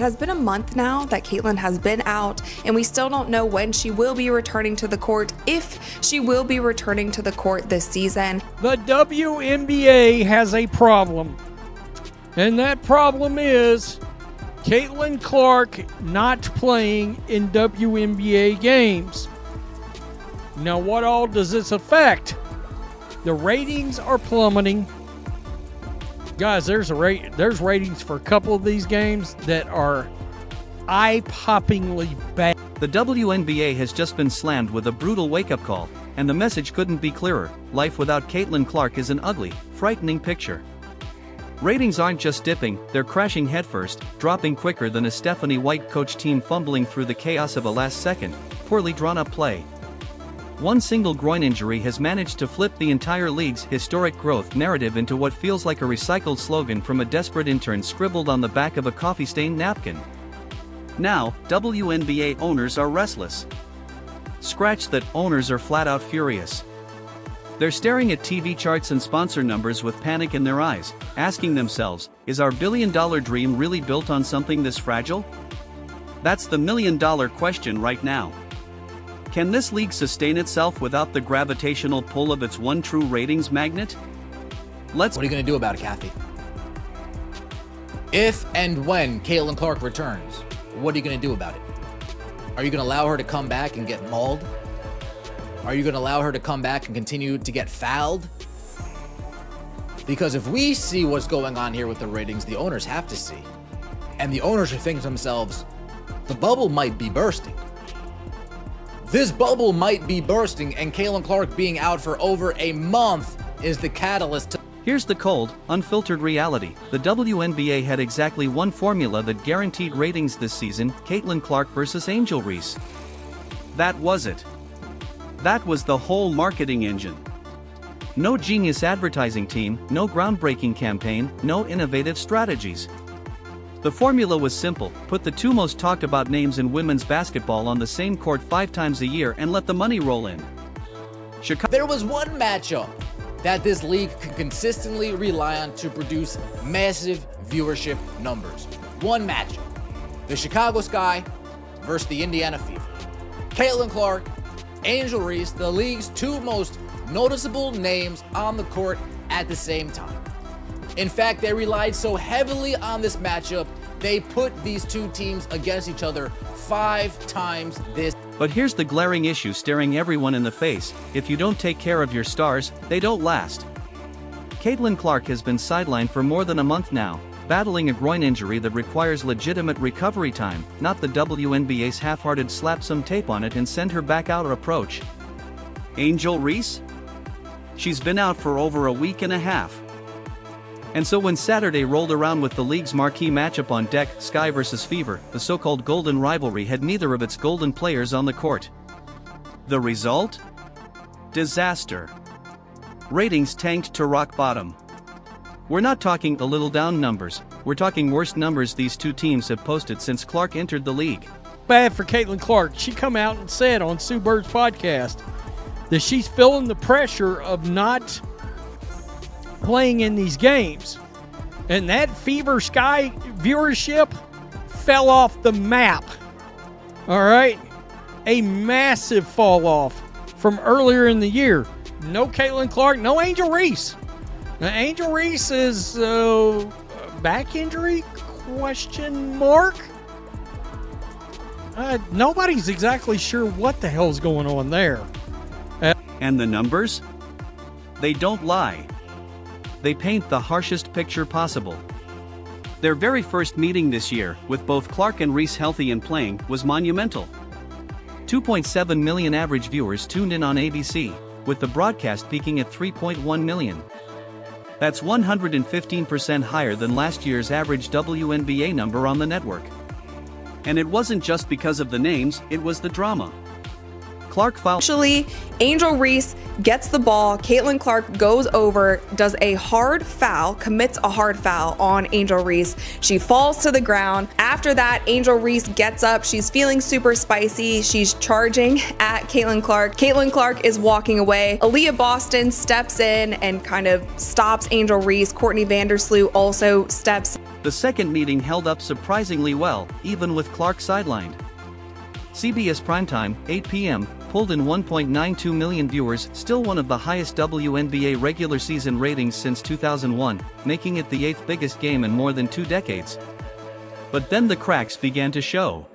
has been a month now that Caitlin has been out, and we still don't know when she will be returning to the court, if she will be returning to the court this season. The WNBA has a problem, and that problem is Caitlin Clark not playing in WNBA games. Now, what all does this affect? The ratings are plummeting. Guys, there's ratings for a couple of these games that are eye-poppingly bad. The WNBA has just been slammed with a brutal wake-up call, and the message couldn't be clearer. Life without Caitlin Clark is an ugly, frightening picture. Ratings aren't just dipping, they're crashing headfirst, dropping quicker than a Stephanie White coach team fumbling through the chaos of a last-second, poorly drawn-up play. One single groin injury has managed to flip the entire league's historic growth narrative into what feels like a recycled slogan from a desperate intern scribbled on the back of a coffee-stained napkin. Now, WNBA owners are restless. Scratch that, owners are flat-out furious. They're staring at TV charts and sponsor numbers with panic in their eyes, asking themselves, is our billion-dollar dream really built on something this fragile? That's the million-dollar question right now. Can this league sustain itself without the gravitational pull of its one true ratings magnet? What are you going to do about it, Kathy? If and when Caitlin Clark returns, what are you going to do about it? Are you going to allow her to come back and get mauled? Are you going to allow her to come back and continue to get fouled? Because if we see what's going on here with the ratings, the owners have to see. And the owners are thinking to themselves, the bubble might be bursting. This bubble might be bursting, and Caitlin Clark being out for over a month is the catalyst to... Here's the cold, unfiltered reality. The WNBA had exactly one formula that guaranteed ratings this season: Caitlin Clark versus Angel Reese. That was it. That was the whole marketing engine. No genius advertising team, no groundbreaking campaign, no innovative strategies. The formula was simple: put the two most talked about names in women's basketball on the same court 5 times a year and let the money roll in. There was one matchup that this league could consistently rely on to produce massive viewership numbers. One matchup. The Chicago Sky versus the Indiana Fever. Caitlin Clark, Angel Reese, the league's two most noticeable names on the court at the same time. In fact, they relied so heavily on this matchup, they put these two teams against each other 5 times this. But here's the glaring issue staring everyone in the face: if you don't take care of your stars, they don't last. Caitlin Clark has been sidelined for more than a month now, battling a groin injury that requires legitimate recovery time, not the WNBA's half-hearted slap some tape on it and send her back out approach. Angel Reese? She's been out for over a week and a half. And so when Saturday rolled around with the league's marquee matchup on deck, Sky versus Fever, the so-called golden rivalry had neither of its golden players on the court. The result? Disaster. Ratings tanked to rock bottom. We're not talking a little down numbers, we're talking worst numbers these two teams have posted since Clark entered the league. Bad for Caitlin Clark. She come out and said on Sue Bird's podcast that she's feeling the pressure of not playing in these games. And that Fever Sky viewership fell off the map. All right? A massive fall off from earlier in the year. No Caitlin Clark, no Angel Reese. Now, Angel Reese is back injury? Question mark? Nobody's exactly sure what the hell's going on there. And the numbers? They don't lie. They paint the harshest picture possible. Their very first meeting this year, with both Clark and Reese healthy and playing, was monumental. 2.7 million average viewers tuned in on ABC, with the broadcast peaking at 3.1 million. That's 115% higher than last year's average WNBA number on the network. And it wasn't just because of the names, it was the drama. Clark fouled. Actually, Angel Reese gets the ball. Caitlin Clark goes over, does a hard foul, commits a hard foul on Angel Reese. She falls to the ground. After that, Angel Reese gets up. She's feeling super spicy. She's charging at Caitlin Clark. Caitlin Clark is walking away. Aaliyah Boston steps in and kind of stops Angel Reese. Courtney Vandersloot also steps in. The second meeting held up surprisingly well, even with Clark sidelined. CBS Primetime, 8 p.m., pulled in 1.92 million viewers, still one of the highest WNBA regular season ratings since 2001, making it the 8th biggest game in more than 2 decades. But then the cracks began to show.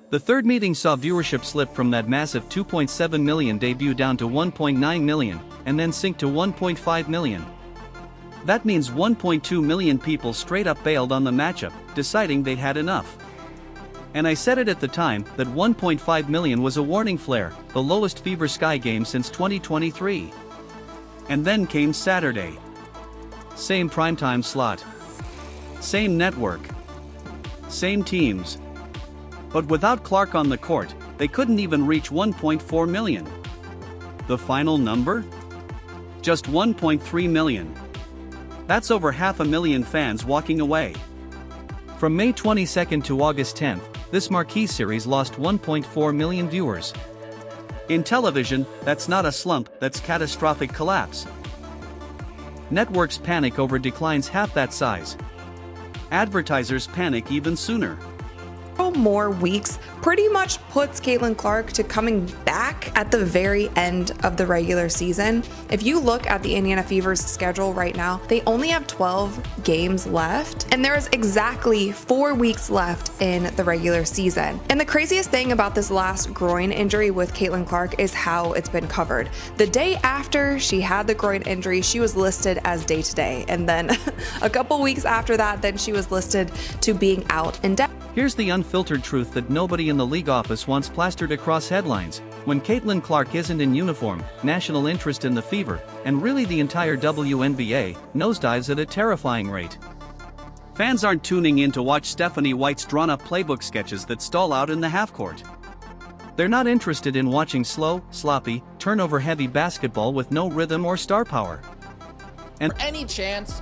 The third meeting saw viewership slip from that massive 2.7 million debut down to 1.9 million, and then sink to 1.5 million. That means 1.2 million people straight up bailed on the matchup, deciding they'd had enough. And I said it at the time, that 1.5 million was a warning flare, the lowest Fever Sky game since 2023. And then came Saturday. Same primetime slot. Same network. Same teams. But without Clark on the court, they couldn't even reach 1.4 million. The final number? Just 1.3 million. That's over 500,000 fans walking away. From May 22nd to August 10th, this marquee series lost 1.4 million viewers. In television, that's not a slump, that's catastrophic collapse. Networks panic over declines half that size. Advertisers panic even sooner. More weeks pretty much puts Caitlin Clark to coming back at the very end of the regular season. If you look at the Indiana Fever's schedule right now, they only have 12 games left, and there is exactly 4 weeks left in the regular season. And the craziest thing about this last groin injury with Caitlin Clark is how it's been covered. The day after she had the groin injury, she was listed as day-to-day, and then a couple weeks after that, then she was listed to being out indefinitely. Here's the unfiltered truth that nobody in the league office wants plastered across headlines. When Caitlin Clark isn't in uniform, national interest in the Fever, and really the entire WNBA, nosedives at a terrifying rate. Fans aren't tuning in to watch Stephanie White's drawn-up playbook sketches that stall out in the half-court. They're not interested in watching slow, sloppy, turnover-heavy basketball with no rhythm or star power. And any chance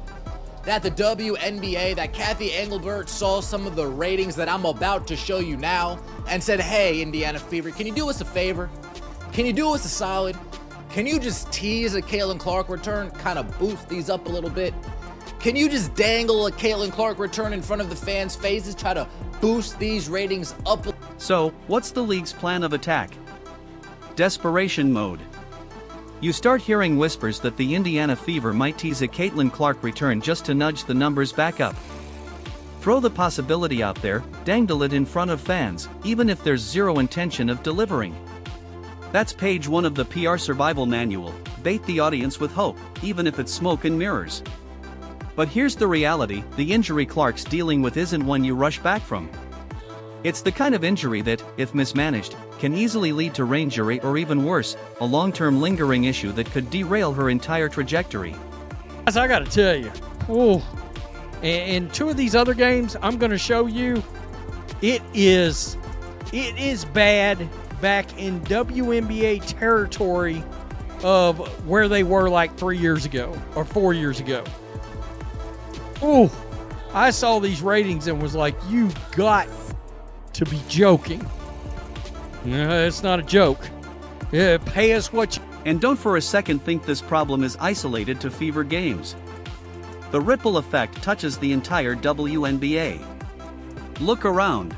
that the WNBA, that Kathy Engelbert saw some of the ratings that I'm about to show you now and said, hey, Indiana Fever, can you do us a favor? Can you do us a solid? Can you just tease a Caitlin Clark return, kind of boost these up a little bit? Can you just dangle a Caitlin Clark return in front of the fans' faces, try to boost these ratings up? So, what's the league's plan of attack? Desperation mode. You start hearing whispers that the Indiana Fever might tease a Caitlin Clark return just to nudge the numbers back up. Throw the possibility out there, dangle it in front of fans, even if there's zero intention of delivering. That's page 1 of the PR survival manual, bait the audience with hope, even if it's smoke and mirrors. But here's the reality, the injury Clark's dealing with isn't one you rush back from. It's the kind of injury that, if mismanaged, can easily lead to rangery or even worse, a long-term lingering issue that could derail her entire trajectory. Guys, I gotta tell you, in 2 of these other games I'm gonna show you, it is bad back in WNBA territory of where they were like 3 years ago or 4 years ago. I saw these ratings and was like, you got to be joking. It's not a joke. Pay us what you... And don't for a second think this problem is isolated to Fever games. The ripple effect touches the entire WNBA. Look around.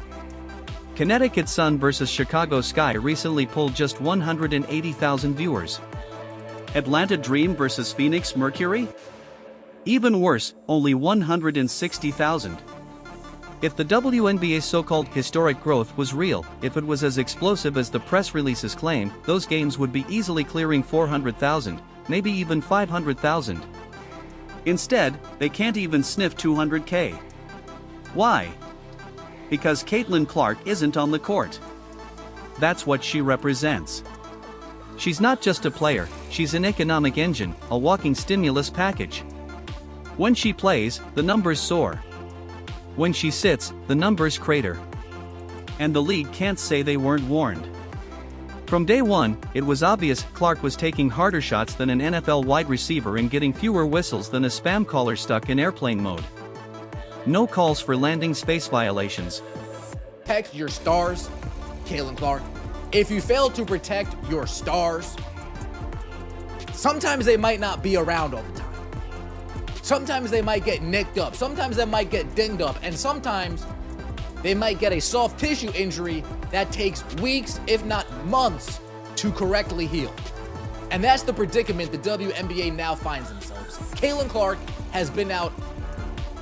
Connecticut Sun vs. Chicago Sky recently pulled just 180,000 viewers. Atlanta Dream vs. Phoenix Mercury? Even worse, only 160,000. If the WNBA's so-called historic growth was real, if it was as explosive as the press releases claim, those games would be easily clearing 400,000, maybe even 500,000. Instead, they can't even sniff 200K. Why? Because Caitlin Clark isn't on the court. That's what she represents. She's not just a player, she's an economic engine, a walking stimulus package. When she plays, the numbers soar. When she sits, the numbers crater. And the league can't say they weren't warned. From day one, it was obvious Clark was taking harder shots than an NFL wide receiver and getting fewer whistles than a spam caller stuck in airplane mode. No calls for landing space violations. Protect your stars, Caitlin Clark. If you fail to protect your stars, sometimes they might not be around all the time. Sometimes they might get nicked up. Sometimes they might get dinged up. And sometimes they might get a soft tissue injury that takes weeks, if not months, to correctly heal. And that's the predicament the WNBA now finds themselves. Caitlin Clark has been out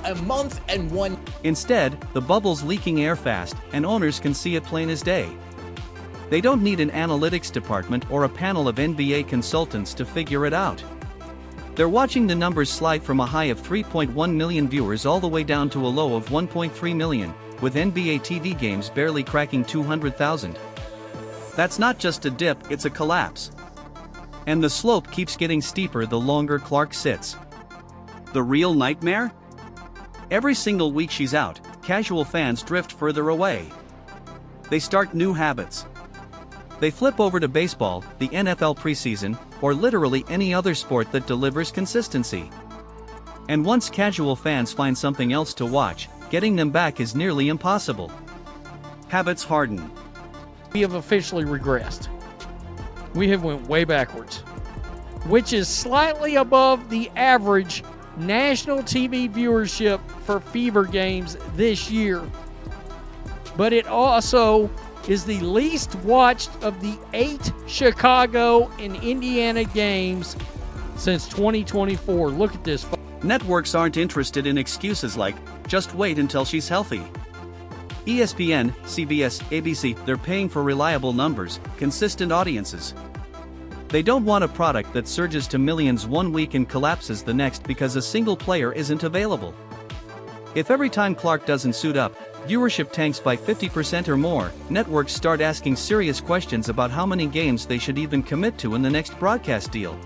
a month and one. Instead, the bubble's leaking air fast, and owners can see it plain as day. They don't need an analytics department or a panel of NBA consultants to figure it out. They're watching the numbers slide from a high of 3.1 million viewers all the way down to a low of 1.3 million, with NBA TV games barely cracking 200,000. That's not just a dip, it's a collapse. And the slope keeps getting steeper the longer Clark sits. The real nightmare? Every single week she's out, casual fans drift further away. They start new habits. They flip over to baseball, the NFL preseason, or literally any other sport that delivers consistency. And once casual fans find something else to watch, getting them back is nearly impossible. Habits harden. We have officially regressed. We have went way backwards, which is slightly above the average national TV viewership for Fever games this year. But it also is the least watched of the 8 Chicago and Indiana games since 2024. Look at this. Networks aren't interested in excuses like, just wait until she's healthy. ESPN, CBS, ABC, they're paying for reliable numbers, consistent audiences. They don't want a product that surges to millions one week and collapses the next because a single player isn't available. If every time Clark doesn't suit up, viewership tanks by 50% or more, networks start asking serious questions about how many games they should even commit to in the next broadcast deal.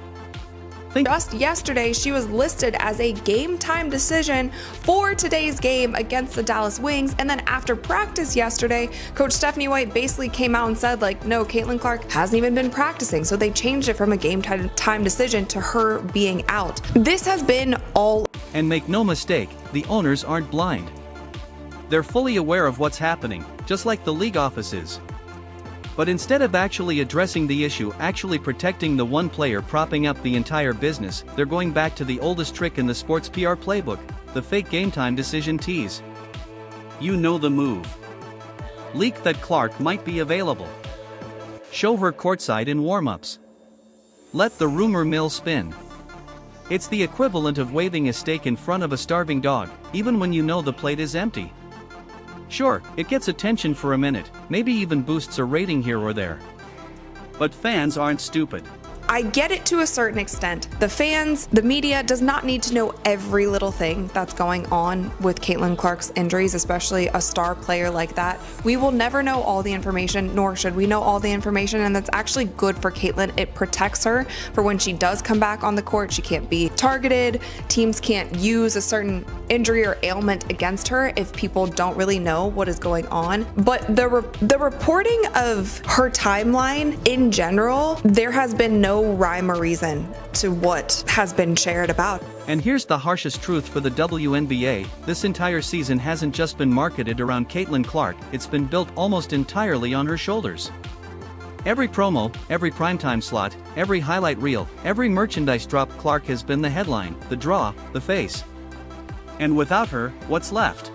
Just yesterday, she was listed as a game time decision for today's game against the Dallas Wings. And then after practice yesterday, Coach Stephanie White basically came out and said, like, no, Caitlin Clark hasn't even been practicing. So they changed it from a game time decision to her being out. This has been all. And make no mistake, the owners aren't blind. They're fully aware of what's happening, just like the league office is. But instead of actually addressing the issue, actually protecting the one player propping up the entire business, they're going back to the oldest trick in the sports PR playbook, the fake game time decision tease. You know the move. Leak that Clark might be available. Show her courtside in warm-ups. Let the rumor mill spin. It's the equivalent of waving a steak in front of a starving dog, even when you know the plate is empty. Sure, it gets attention for a minute, maybe even boosts a rating here or there. But fans aren't stupid. I get it to a certain extent. The fans, the media does not need to know every little thing that's going on with Caitlin Clark's injuries, especially a star player like that. We will never know all the information, nor should we know all the information, and that's actually good for Caitlin. It protects her for when she does come back on the court. She can't be targeted. Teams can't use a certain injury or ailment against her if people don't really know what is going on. But the reporting of her timeline in general, there has been no rhyme or reason to what has been shared about. And here's the harshest truth for the WNBA, this entire season hasn't just been marketed around Caitlin Clark, it's been built almost entirely on her shoulders. Every promo, every primetime slot, every highlight reel, every merchandise drop, Clark has been the headline, the draw, the face. And without her, what's left?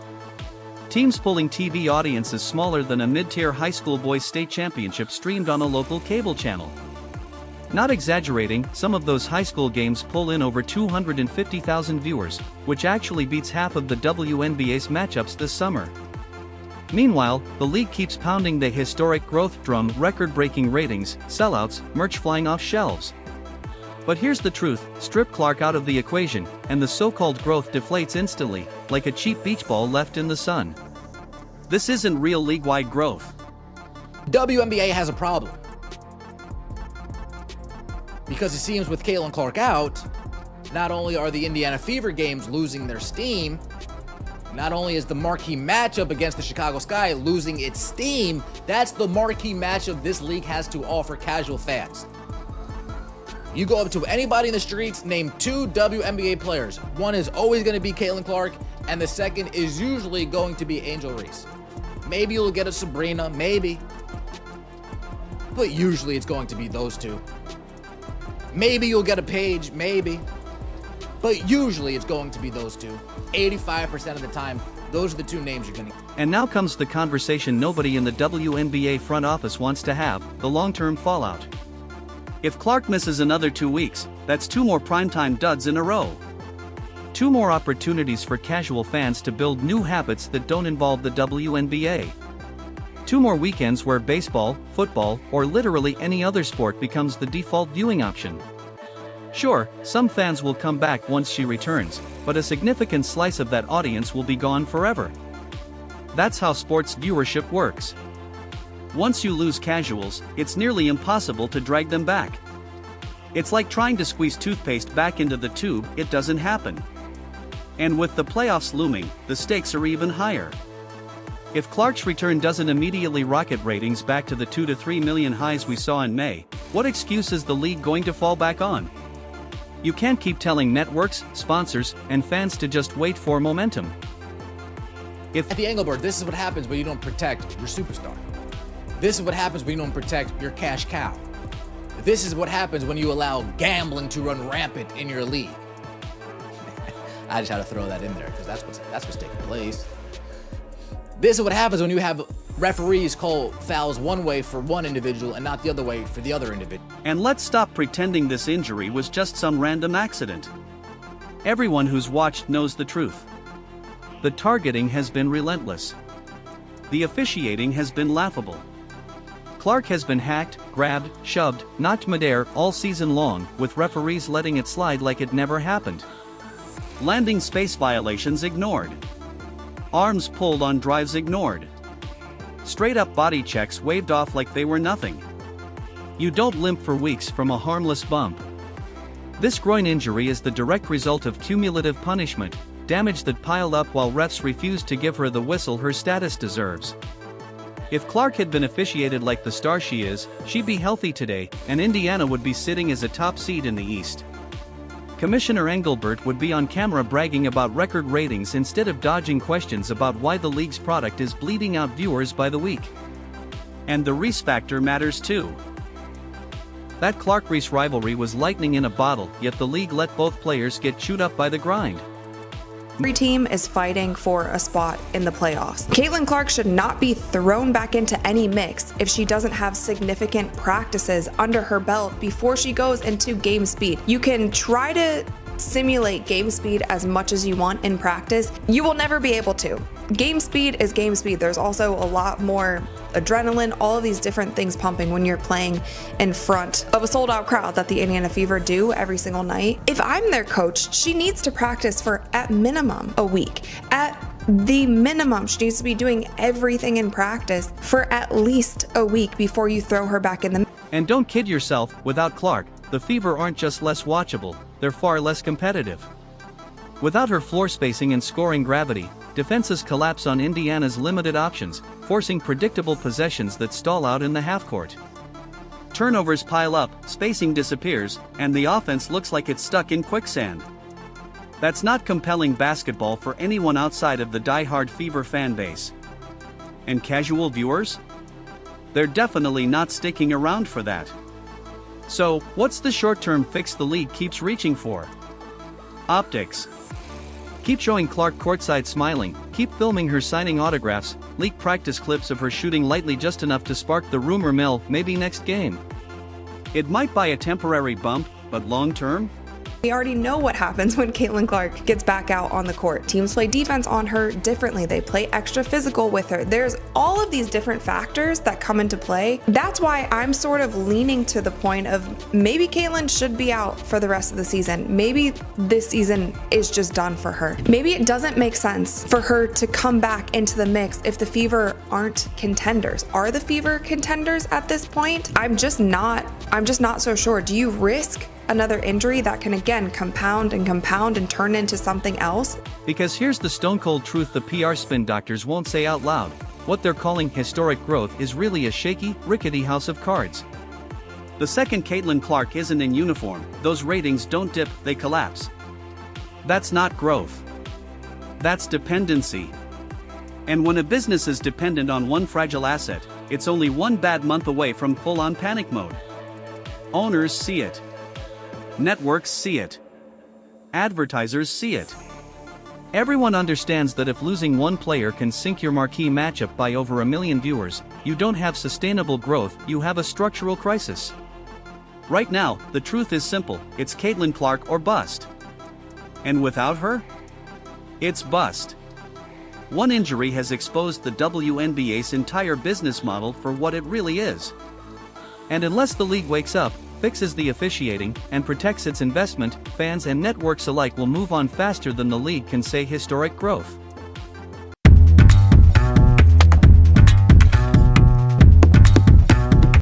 Teams pulling TV audiences smaller than a mid-tier high school boys state championship streamed on a local cable channel. Not exaggerating, some of those high school games pull in over 250,000 viewers, which actually beats half of the WNBA's matchups this summer. Meanwhile, the league keeps pounding the historic growth drum, record-breaking ratings, sellouts, merch flying off shelves. But here's the truth, strip Clark out of the equation, and the so-called growth deflates instantly, like a cheap beach ball left in the sun. This isn't real league-wide growth. WNBA has a problem. Because it seems with Caitlin Clark out, not only are the Indiana Fever games losing their steam, not only is the marquee matchup against the Chicago Sky losing its steam, that's the marquee matchup this league has to offer casual fans. You go up to anybody in the streets, name 2 WNBA players. One is always going to be Caitlin Clark, and the second is usually going to be Angel Reese. Maybe you'll get a Sabrina, maybe. But usually it's going to be those 2. Maybe you'll get a Paige, maybe. but usually it's going to be those two. 85% of the time, those are the two names you're going to. And now comes the conversation nobody in the WNBA front office wants to have, the long-term fallout. If Clark misses another 2 weeks, that's 2 more primetime duds in a row. 2 more opportunities for casual fans to build new habits that don't involve the WNBA. 2 more weekends where baseball, football, or literally any other sport becomes the default viewing option. Sure, some fans will come back once she returns, but a significant slice of that audience will be gone forever. That's how sports viewership works. Once you lose casuals, it's nearly impossible to drag them back. It's like trying to squeeze toothpaste back into the tube, it doesn't happen. And with the playoffs looming, the stakes are even higher. If Clark's return doesn't immediately rocket ratings back to the 2 to 3 million highs we saw in May, what excuse is the league going to fall back on? You can't keep telling networks, sponsors, and fans to just wait for momentum. At the Engelbert, this is what happens when you don't protect your superstar. This is what happens when you don't protect your cash cow. This is what happens when you allow gambling to run rampant in your league. I just had to throw that in there because that's what's taking place. This is what happens when you have referees call fouls one way for one individual and not the other way for the other individual. And let's stop pretending this injury was just some random accident. Everyone who's watched knows the truth. The targeting has been relentless. The officiating has been laughable. Clark has been hacked, grabbed, shoved, knocked midair all season long, with referees letting it slide like it never happened. Landing space violations ignored. Arms pulled on drives ignored. Straight up body checks waved off like they were nothing. You don't limp for weeks from a harmless bump. This groin injury is the direct result of cumulative punishment, damage that piled up while refs refused to give her the whistle her status deserves. If Clark had been officiated like the star she is, she'd be healthy today, and Indiana would be sitting as a top seed in the East. Commissioner Engelbert would be on camera bragging about record ratings instead of dodging questions about why the league's product is bleeding out viewers by the week. And the Reese factor matters too. That Clark-Reese rivalry was lightning in a bottle, yet the league let both players get chewed up by the grind. Every team is fighting for a spot in the playoffs. Caitlin Clark should not be thrown back into any mix if she doesn't have significant practices under her belt before she goes into game speed. You can try to simulate game speed as much as you want in practice. You will never be able to. Game speed is game speed. There's also a lot more adrenaline, all of these different things pumping when you're playing in front of a sold out crowd that the Indiana Fever do every single night. If I'm their coach, she needs to practice for at minimum a week. At the minimum, she needs to be doing everything in practice for at least a week before you throw her back in the. And don't kid yourself, without Clark, the Fever aren't just less watchable, they're far less competitive. Without her floor spacing and scoring gravity, defenses collapse on Indiana's limited options, forcing predictable possessions that stall out in the half-court. Turnovers pile up, spacing disappears, and the offense looks like it's stuck in quicksand. That's not compelling basketball for anyone outside of the die-hard Fever fan base. And casual viewers? They're definitely not sticking around for that. So, what's the short-term fix the league keeps reaching for? Optics. Keep showing Clark courtside smiling, keep filming her signing autographs, leak practice clips of her shooting lightly just enough to spark the rumor mill, maybe next game. It might buy a temporary bump, but long-term? We already know what happens when Caitlin Clark gets back out on the court. Teams play defense on her differently. They play extra physical with her. There's all of these different factors that come into play. That's why I'm sort of leaning to the point of maybe Caitlin should be out for the rest of the season. Maybe this season is just done for her. Maybe it doesn't make sense for her to come back into the mix if the Fever aren't contenders. Are the Fever contenders at this point? I'm just not so sure. Do you risk another injury that can again compound and turn into something else? Because here's the stone-cold truth the PR spin doctors won't say out loud. What they're calling historic growth is really a shaky, rickety house of cards. The second Caitlin Clark isn't in uniform, those ratings don't dip, they collapse. That's not growth. That's dependency. And when a business is dependent on one fragile asset, it's only one bad month away from full-on panic mode. Owners see it. Networks see it. Advertisers see it. Everyone understands that if losing one player can sink your marquee matchup by over 1 million viewers, you don't have sustainable growth, you have a structural crisis. Right now, the truth is simple, it's Caitlin Clark or bust. And without her? It's bust. One injury has exposed the WNBA's entire business model for what it really is. And unless the league wakes up, fixes the officiating, and protects its investment, fans and networks alike will move on faster than the league can say historic growth.